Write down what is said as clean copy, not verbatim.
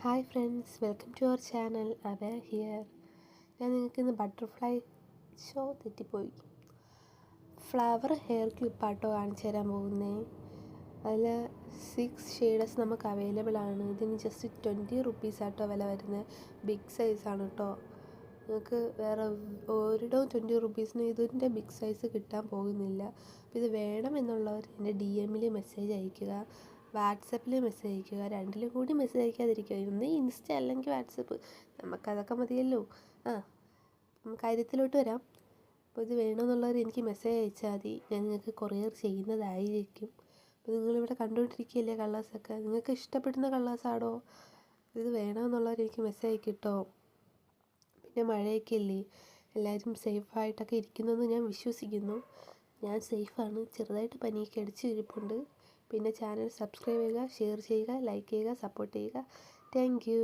Hi friends, welcome to our channel. അവ here. ഞാൻ നിങ്ങൾക്ക് ഇന്ന് ബട്ടർഫ്ലൈ തെറ്റിപ്പോയി ഫ്ലവർ ഹെയർ ക്ലിപ്പാട്ടോ കാണിച്ചു തരാൻ പോകുന്നത്. അതിൽ 6 ഷെയ്ഡ്സ് നമുക്ക് അവൈലബിൾ ആണ്. ഇതിന് ജസ്റ്റ് 20 റുപ്പീസ് ആട്ടോ വില വരുന്നത്. ബിഗ് സൈസാണ് കേട്ടോ. നിങ്ങൾക്ക് വേറെ ഒരിടവും 20 റുപ്പീസിന് ഇതിൻ്റെ ബിഗ് സൈസ് കിട്ടാൻ പോകുന്നില്ല. അപ്പോൾ ഇത് വേണമെന്നുള്ളവർ എൻ്റെ DM മെസ്സേജ് അയയ്ക്കുക, വാട്സപ്പിൽ മെസ്സേജ് അയയ്ക്കുക. രണ്ടിലും കൂടി മെസ്സേജ് അയക്കാതിരിക്കുക. ഇന്ന് ഇൻസ്റ്റ അല്ലെങ്കിൽ വാട്സപ്പ്, നമുക്കതൊക്കെ മതിയല്ലോ. കാര്യത്തിലോട്ട് വരാം. അപ്പോൾ ഇത് വേണമെന്നുള്ളവർ എനിക്ക് മെസ്സേജ് അയച്ചാൽ മതി, ഞാൻ നിങ്ങൾക്ക് കൊറിയർ ചെയ്യുന്നതായിരിക്കും. അപ്പോൾ നിങ്ങളിവിടെ കണ്ടുകൊണ്ടിരിക്കുകയല്ലേ കളേഴ്സൊക്കെ, നിങ്ങൾക്ക് ഇഷ്ടപ്പെടുന്ന കളേഴ്സാണോ? ഇത് വേണമെന്നുള്ളവർ എനിക്ക് മെസ്സേജ് അയക്കിട്ടോ. പിന്നെ മഴയൊക്കെ അല്ലേ, എല്ലാവരും സേഫായിട്ടൊക്കെ ഇരിക്കുന്നെന്ന് ഞാൻ വിശ്വസിക്കുന്നു. ഞാൻ സേഫാണ്. ചെറുതായിട്ട് പനിയൊക്കെ അടിച്ച് ഇരിപ്പുണ്ട്. പിന്നെ ചാനൽ സബ്സ്ക്രൈബ് ചെയ്യുക, ഷെയർ ചെയ്യുക, ലൈക്ക് ചെയ്യുക, സപ്പോർട്ട് ചെയ്യുക. Thank you.